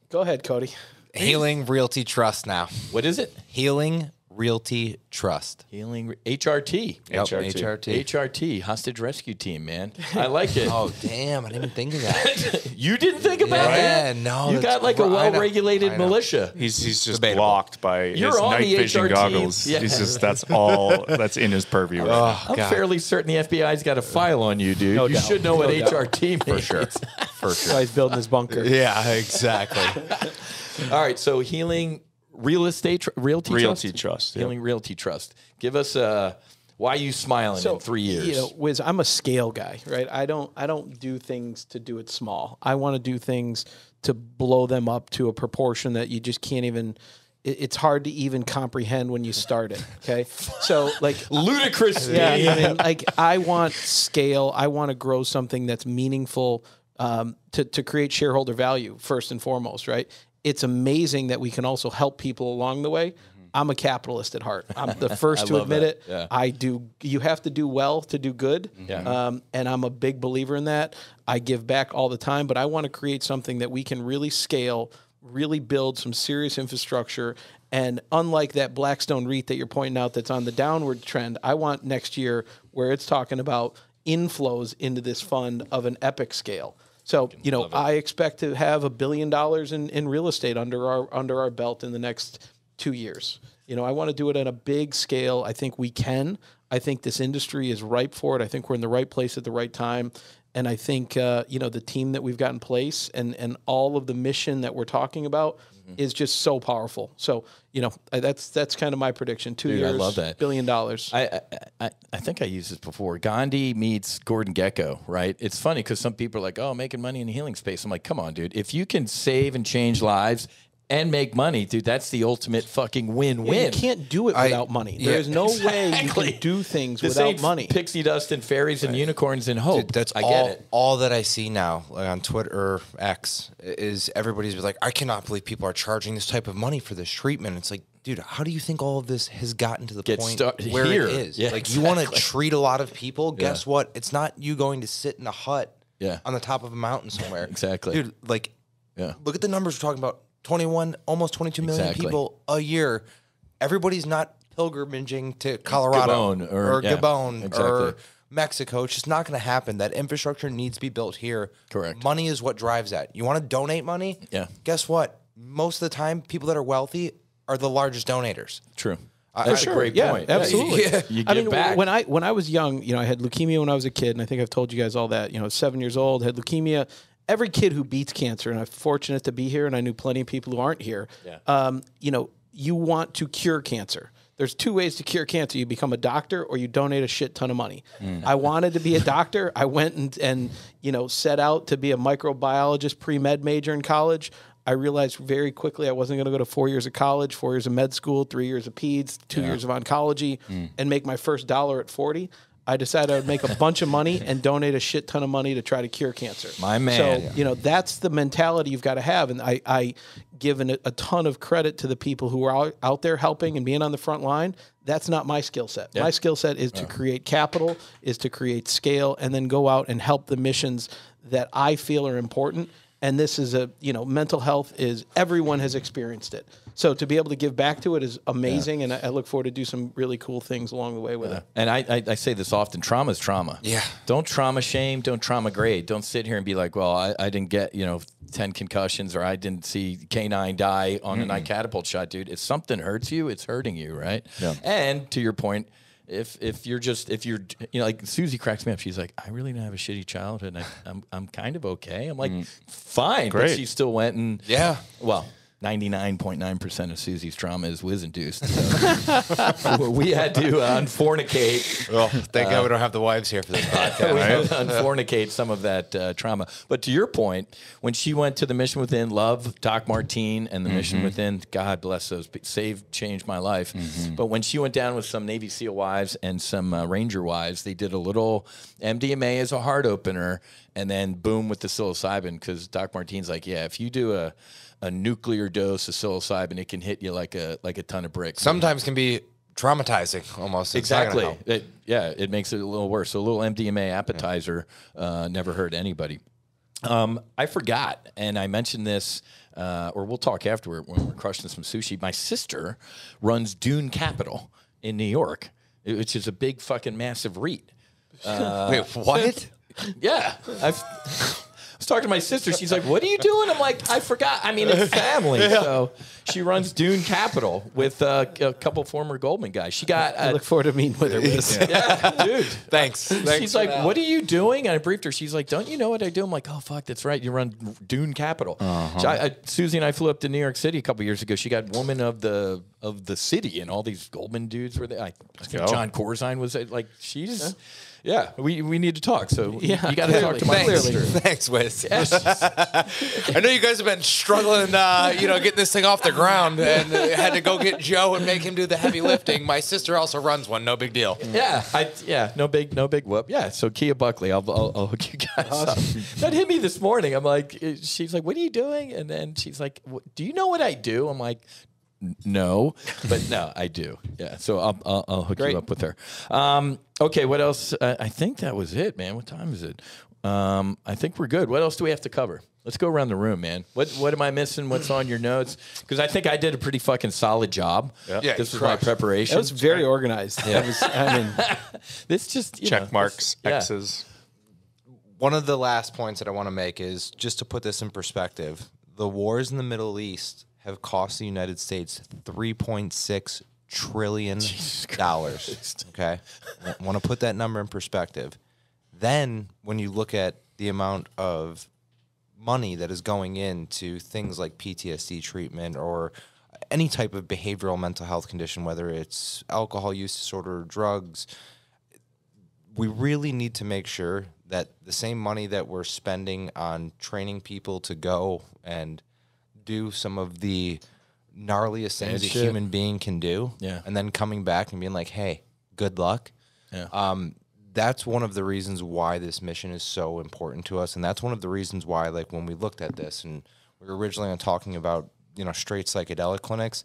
Go ahead, Cody. Healing Realty Trust now. What is it? Healing Realty Trust. Healing HRT. Yep, HRT. HRT, Hostage Rescue Team, man. I like it. Oh, damn. I didn't even think of that. You didn't think about that? Yeah, no. You got like a well-regulated militia. He's just blocked by his night vision goggles. Yeah. He's just, that's all that's in his purview. I'm fairly certain the FBI's got a file on you, dude. You should know what HRT means. For sure. Why he's building his bunker. Yeah, exactly. All right, so Healing Realty Trust. Yep. Healing Realty Trust. Give us why are you smiling in 3 years? Whiz, I'm a scale guy, right? I don't do things to do it small. I want to do things to blow them up to a proportion that you just can't even. It's hard to even comprehend when you start it. Okay, so like ludicrous. Yeah, I mean, like I want scale. I want to grow something that's meaningful to create shareholder value first and foremost, right? It's amazing that we can also help people along the way. I'm a capitalist at heart. I'm the first to admit it. Yeah. I do. You have to do well to do good. Yeah. And I'm a big believer in that. I give back all the time, but I want to create something that we can really scale, really build some serious infrastructure. And unlike that Blackstone REIT that you're pointing out that's on the downward trend, I want next year where it's talking about inflows into this fund of an epic scale. So, I expect to have $1 billion in real estate under our belt in the next 2 years. I want to do it on a big scale. I think we can. I think this industry is ripe for it. I think we're in the right place at the right time. And I think, the team that we've got in place and all of the mission that we're talking about is just so powerful. So, that's kind of my prediction. 2 years, I love that. $1 billion. I think I used this before. Gandhi meets Gordon Gekko, right? It's funny because some people are like, oh, making money in the healing space. I'm like, come on, dude. If you can save and change lives and make money, dude, that's the ultimate fucking win-win. You can't do it without money. There's no way you can do things without money. Pixie dust and fairies and unicorns and hope. Dude, that's I all, get it. all that I see now, like on Twitter or X, is everybody's like, I cannot believe people are charging this type of money for this treatment. It's like, dude, how do you think all of this has gotten to the point where here. it is? Yeah, like, you want to treat a lot of people. Guess what? It's not you going to sit in a hut on the top of a mountain somewhere. Exactly. Dude, like, look at the numbers we're talking about. 21, almost 22 million people a year. Everybody's not pilgrimaging to Colorado or Gabon or Mexico. It's just not going to happen. That infrastructure needs to be built here. Correct. Money is what drives that. You want to donate money? Yeah. Guess what? Most of the time, people that are wealthy are the largest donators. True. That's a great point. Absolutely. You give back. When I was young, I had leukemia when I was a kid, and I think I've told you guys all that. 7 years old, had leukemia. Every kid who beats cancer, and I'm fortunate to be here, and I knew plenty of people who aren't here. You want to cure cancer. There's two ways to cure cancer. You become a doctor or you donate a shit ton of money. I wanted to be a doctor. I went and set out to be a microbiologist, pre-med major in college. I realized very quickly I wasn't going to go to 4 years of college, 4 years of med school, 3 years of peds, 2 years of oncology, and make my first $1 at 40. I decided I would make a bunch of money and donate a shit ton of money to try to cure cancer. My man. So, that's the mentality you've got to have. And I give a ton of credit to the people who are out there helping and being on the front line. That's not my skill set. My skill set is to create capital, is to create scale, and then go out and help the missions that I feel are important. And this is mental health is, everyone has experienced it. So to be able to give back to it is amazing. And I look forward to do some really cool things along the way with it. And I say this often, trauma is trauma. Yeah. Don't trauma shame, don't trauma grade. Don't sit here and be like, well, I didn't get, 10 concussions, or I didn't see K9 die on a night catapult shot, dude. If something hurts you, it's hurting you, right? Yeah. And to your point, if you're like Susie cracks me up. She's like, I really didn't have a shitty childhood. And I'm kind of okay. I'm like, fine. Great. But she still went and 99.9% of Susie's trauma is Whiz induced. So we had to unfornicate. Well, thank God we don't have the wives here for this podcast. We had to unfornicate some of that trauma. But to your point, when she went to the Mission Within, love Doc Martine and the Mission Within, God bless those, changed my life. But when she went down with some Navy SEAL wives and some Ranger wives, they did a little MDMA as a heart opener, and then boom with the psilocybin, because Doc Martine's like, yeah, if you do a nuclear dose of psilocybin, it can hit you like a ton of bricks. Sometimes can be traumatizing almost. Exactly. It makes it a little worse. So a little MDMA appetizer never hurt anybody. I forgot, and I mentioned this, or we'll talk afterward when we're crushing some sushi. My sister runs Dune Capital in New York, which is a big fucking massive REIT. Wait, what? Yeah. I was talking to my sister. She's like, what are you doing? I'm like, I forgot. I mean, it's family. So she runs Dune Capital with a couple former Goldman guys. She got. I look forward to meeting with her. Yeah, dude. Thanks. She's like, what are you doing? And I briefed her. She's like, don't you know what I do? I'm like, oh, fuck, that's right. You run Dune Capital. So Susie and I flew up to New York City a couple years ago. She got woman of the city, and all these Goldman dudes were there. I think John Corzine was like, she's. Yeah, we need to talk. So you got to talk to my sister. Thanks, Whiz. I know you guys have been struggling, getting this thing off the ground, and had to go get Joe and make him do the heavy lifting. My sister also runs one. No big deal. Yeah, no big whoop. Yeah, so Kia Buckley, I'll hook you guys up. That hit me this morning. I'm like, she's like, what are you doing? And then she's like, do you know what I do? I'm like, no, but no, I do. Yeah, so I'll hook you up with her. Okay, what else? I think that was it, man. What time is it? I think we're good. What else do we have to cover? Let's go around the room, man. What am I missing? What's on your notes? Because I think I did a pretty fucking solid job. Yeah, this was my preparation. That was very organized. Yeah. This just check marks, X's. One of the last points that I want to make is just to put this in perspective. The wars in the Middle East have cost the United States $3.6 trillion. Okay, want to put that number in perspective. Then, when you look at the amount of money that is going into things like PTSD treatment or any type of behavioral mental health condition, whether it's alcohol use disorder or drugs, we really need to make sure that the same money that we're spending on training people to go and do some of the gnarliest things a human being can do, and then coming back and being like, hey, good luck. That's one of the reasons why this mission is so important to us. And that's one of the reasons why, like, when we looked at this and we were originally talking about, straight psychedelic clinics,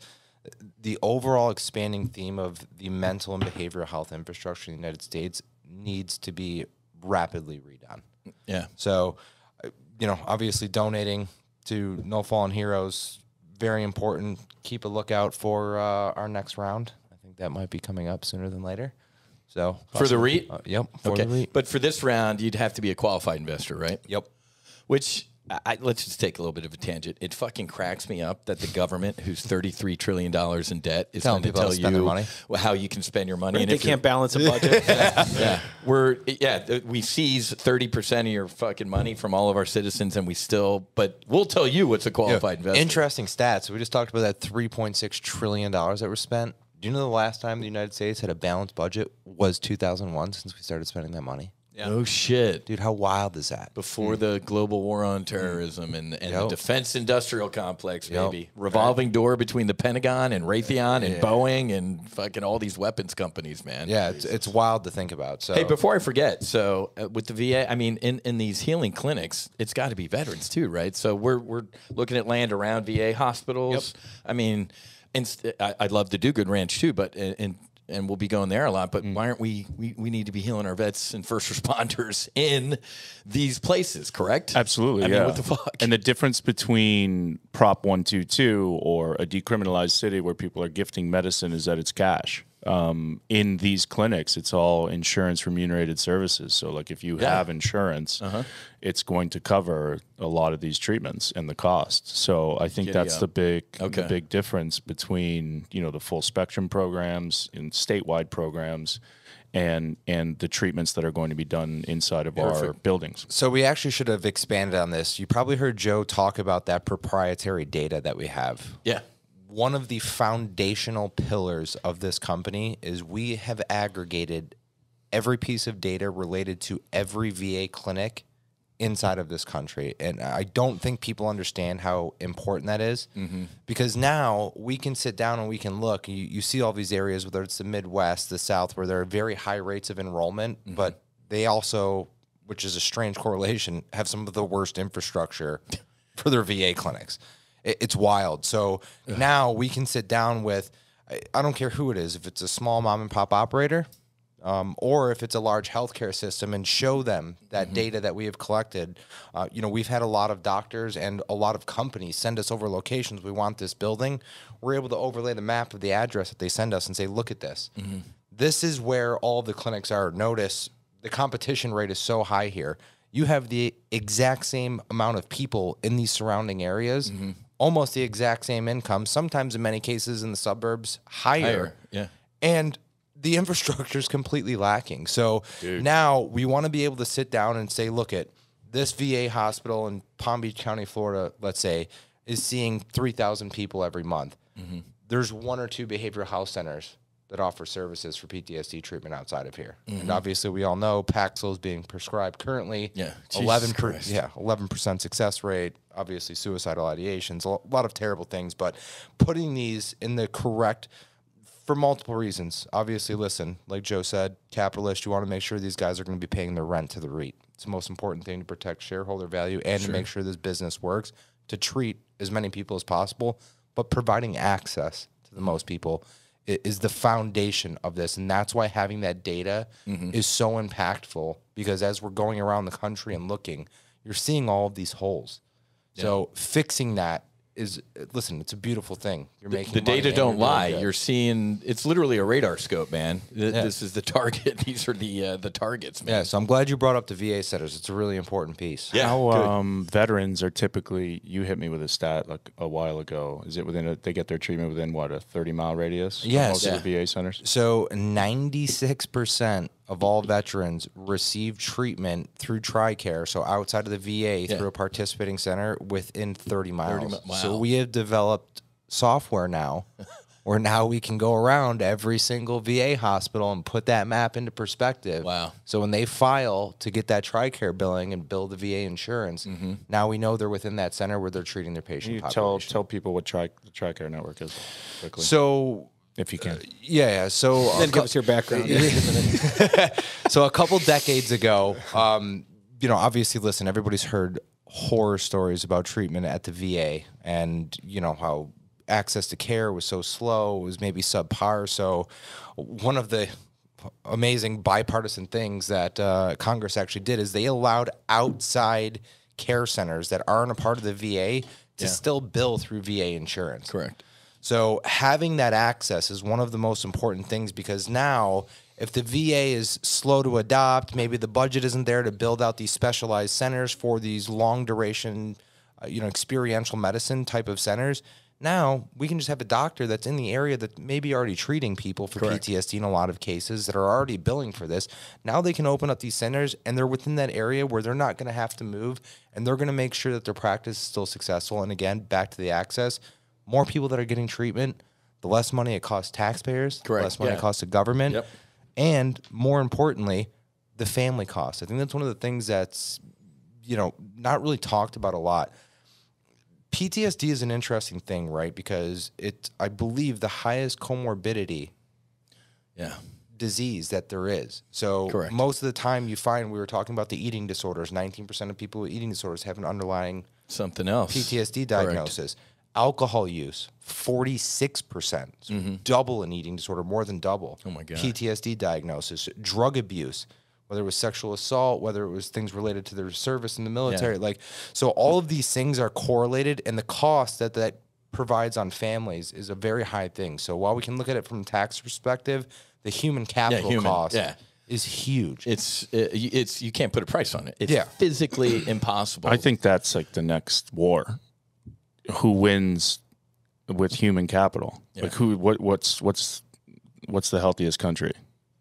the overall expanding theme of the mental and behavioral health infrastructure in the United States needs to be rapidly redone. Yeah. So, obviously donating to No Fallen Heroes, very important. Keep a lookout for our next round. I think that might be coming up sooner than later. So for the REIT? Yep. For the REIT. But for this round, you'd have to be a qualified investor, right? Yep. Which, let's just take a little bit of a tangent. It fucking cracks me up that the government, who's $33 trillion in debt, is going to tell you how you can spend your money. And they can't balance a budget. We seize 30% of your fucking money from all of our citizens, and but we'll tell you what's a qualified investor. Interesting stats. We just talked about that $3.6 trillion that were spent. Do you know the last time the United States had a balanced budget was 2001 since we started spending that money? Yeah. Oh, shit. Dude, how wild is that? Before the global war on terrorism and the defense industrial complex, baby. Revolving door between the Pentagon and Raytheon and Boeing and fucking all these weapons companies, man. Yeah, it's wild to think about. So, hey, before I forget, so with the VA, I mean, in these healing clinics, it's got to be veterans too, right? So we're looking at land around VA hospitals. Yep. I mean, I'd love to do Good Ranch too, but and we'll be going there a lot, but why aren't we need to be healing our vets and first responders in these places, correct? Absolutely, I mean, what the fuck? And the difference between Prop 122 or a decriminalized city where people are gifting medicine is that it's cash. In these clinics, it's all insurance remunerated services. So like if you have insurance, it's going to cover a lot of these treatments and the cost. So I think that's the big difference between, the full spectrum programs and statewide programs and the treatments that are going to be done inside of our buildings. So we actually should have expanded on this. You probably heard Joe talk about that proprietary data that we have. Yeah. One of the foundational pillars of this company is we have aggregated every piece of data related to every VA clinic inside of this country. And I don't think people understand how important that is, because now we can sit down and we can look. You see all these areas, whether it's the Midwest, the South, where there are very high rates of enrollment, but they also, which is a strange correlation, have some of the worst infrastructure for their VA clinics. It's wild. So now we can sit down with, I don't care who it is, if it's a small mom and pop operator, or if it's a large healthcare system, and show them that data that we have collected. We've had a lot of doctors and a lot of companies send us over locations. We want this building. We're able to overlay the map of the address that they send us and say, look at this. This is where all the clinics are. Notice the competition rate is so high here. You have the exact same amount of people in these surrounding areas, almost the exact same income, sometimes in many cases in the suburbs, higher. Yeah. And the infrastructure is completely lacking. So now we want to be able to sit down and say, look, at this VA hospital in Palm Beach County, Florida, let's say, is seeing 3,000 people every month. There's one or two behavioral health centers that offer services for PTSD treatment outside of here. And obviously we all know Paxil is being prescribed currently. 11% success rate, obviously suicidal ideations, a lot of terrible things, but putting these in the correct, for multiple reasons. Obviously, listen, like Joe said, capitalist, you want to make sure these guys are going to be paying their rent to the REIT. It's the most important thing to protect shareholder value and to make sure this business works, to treat as many people as possible, but providing access to the most people is the foundation of this. And that's why having that data is so impactful, because as we're going around the country and looking, you're seeing all of these holes. So fixing that is, listen, it's a beautiful thing. You're making the money data and don't you're doing lie. good. You're seeing it's literally a radar scope, man. This is the target. These are the targets, man. Yeah, so I'm glad you brought up the VA centers. It's a really important piece. Yeah. How veterans are typically, you hit me with a stat like a while ago. Is it they get their treatment within what, a 30-mile radius? Yes. Most of the VA centers? So 96% of all veterans receive treatment through TRICARE, so outside of the VA, through a participating center within 30 miles. So we have developed software now where now we can go around every single VA hospital and put that map into perspective. Wow. So when they file to get that TRICARE billing and bill the VA insurance, now we know they're within that center where they're treating their patient You population. tell people what the TRICARE network is quickly, So if you can. yeah. So Then give us your background. So a couple decades ago, obviously, listen, everybody's heard horror stories about treatment at the VA and, how access to care was so slow, was maybe subpar. So one of the amazing bipartisan things that Congress actually did is they allowed outside care centers that aren't a part of the VA to still bill through VA insurance. Correct. So having that access is one of the most important things, because now if the VA is slow to adopt, maybe the budget isn't there to build out these specialized centers for these long duration, experiential medicine type of centers. Now we can just have a doctor that's in the area that maybe already treating people for PTSD in a lot of cases that are already billing for this. Now they can open up these centers and they're within that area where they're not going to have to move, and they're going to make sure that their practice is still successful. And again, back to the access. More people that are getting treatment, the less money it costs taxpayers, the less money it costs the government, and more importantly, the family costs. I think that's one of the things that's, not really talked about a lot. PTSD is an interesting thing, right? Because it's, I believe, the highest comorbidity disease that there is. So most of the time you find, we were talking about the eating disorders, 19% of people with eating disorders have an underlying something else PTSD diagnosis. Alcohol use, 46%. So double an eating disorder, more than double. Oh, my God. PTSD diagnosis. Drug abuse, whether it was sexual assault, whether it was things related to their service in the military. So all of these things are correlated, and the cost that provides on families is a very high thing. So while we can look at it from a tax perspective, the human capital cost is huge. It's you can't put a price on it. It's physically impossible. I think that's like the next war. Who wins with human capital? Like what's the healthiest country?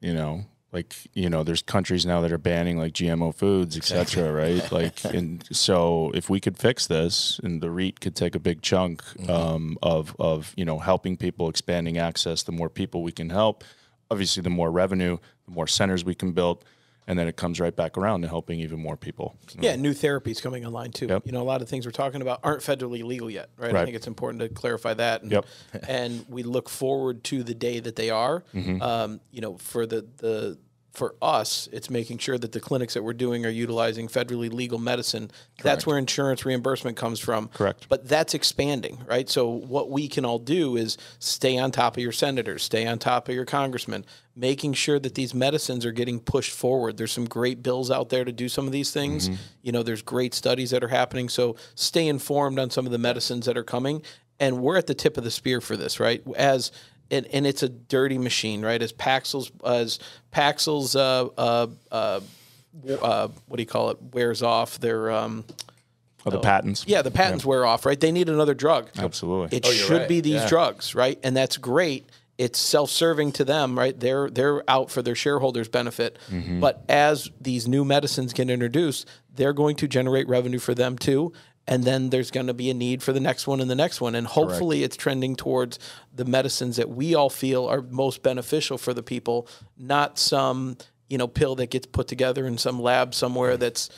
There's countries now that are banning like GMO foods, etc. Right? Like, and so if we could fix this, and the REIT could take a big chunk of helping people, expanding access, the more people we can help, obviously the more revenue, the more centers we can build. And then it comes right back around to helping even more people. Yeah, new therapies coming online too. A lot of things we're talking about aren't federally legal yet, right? I think it's important to clarify that. And, and we look forward to the day that they are. For us, it's making sure that the clinics that we're doing are utilizing federally legal medicine. That's where insurance reimbursement comes from. Correct. But that's expanding, right? So what we can all do is stay on top of your senators, stay on top of your congressmen, making sure that these medicines are getting pushed forward. There's some great bills out there to do some of these things. There's great studies that are happening. So stay informed on some of the medicines that are coming. And we're at the tip of the spear for this, right? And it's a dirty machine, right? As Paxil's what do you call it, wears off, their the patents. Yeah, the patents wear off, right? They need another drug. Absolutely. It should be these drugs, right? And that's great. It's self-serving to them, right? They're out for their shareholders' benefit. But as these new medicines get introduced, they're going to generate revenue for them too. And then there's going to be a need for the next one and the next one. And hopefully it's trending towards the medicines that we all feel are most beneficial for the people, not some, pill that gets put together in some lab somewhere that's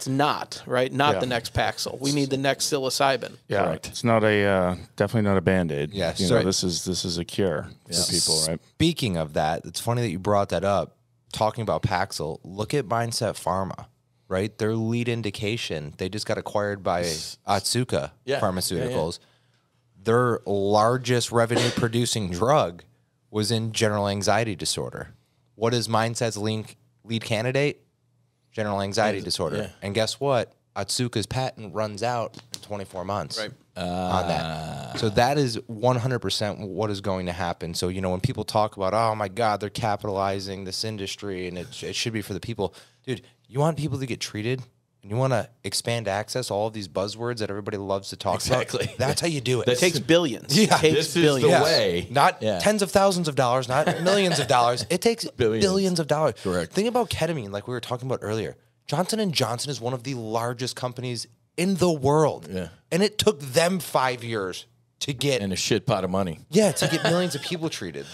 not, right? Not the next Paxil. We need the next psilocybin. Yeah, correct. It's not definitely not a Band-Aid. Yeah, this is a cure for people, right? Speaking of that, it's funny that you brought that up. Talking about Paxil, look at Mindset Pharma. Right, their lead indication, they just got acquired by Otsuka Pharmaceuticals. Their largest revenue-producing drug was in general anxiety disorder. What is Mindset's lead candidate? General anxiety disorder. And guess what? Otsuka's patent runs out in 24 months. Right. On that. So that is 100% what is going to happen. So, when people talk about, oh my God, they're capitalizing this industry and it should be for the people. Dude, you want people to get treated and you want to expand access, all of these buzzwords that everybody loves to talk about. That's how you do it. It takes billions. Yeah. It takes This is billions. the way. Not tens of thousands of dollars, not millions of dollars. It takes billions of dollars. Correct. Think about ketamine, like we were talking about earlier. Johnson & Johnson is one of the largest companies in the world. Yeah. And it took them 5 years to get And a shit pot of money. to get millions of people treated.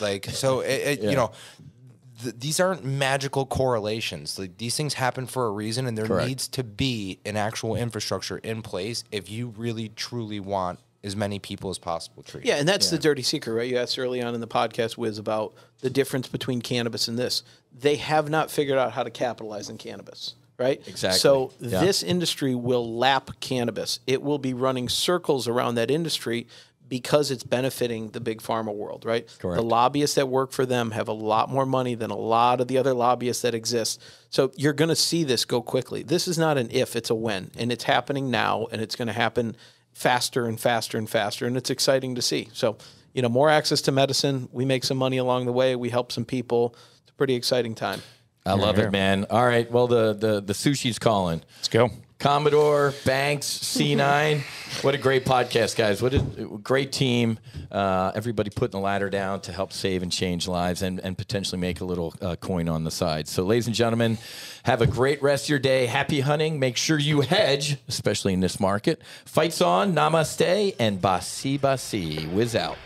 These aren't magical correlations. Like, these things happen for a reason, and there needs to be an actual infrastructure in place if you really truly want as many people as possible treated. Yeah, and that's the dirty secret, right? You asked early on in the podcast, Whiz, about the difference between cannabis and this. They have not figured out how to capitalize on cannabis, right? Exactly. So this industry will lap cannabis. It will be running circles around that industry because it's benefiting the big pharma world, right? Correct. The lobbyists that work for them have a lot more money than a lot of the other lobbyists that exist. So you're going to see this go quickly. This is not an if, it's a when. And it's happening now, and it's going to happen faster and faster and faster, and it's exciting to see. So, more access to medicine. We make some money along the way. We help some people. It's a pretty exciting time. I love it, man. All right. Well, the sushi's calling. Let's go. Commodore, Banks, C9. What a great podcast, guys. What a great team. Everybody putting the ladder down to help save and change lives and potentially make a little coin on the side. So, ladies and gentlemen, have a great rest of your day. Happy hunting. Make sure you hedge, especially in this market. Fights on, namaste, and basi basi. Whiz out.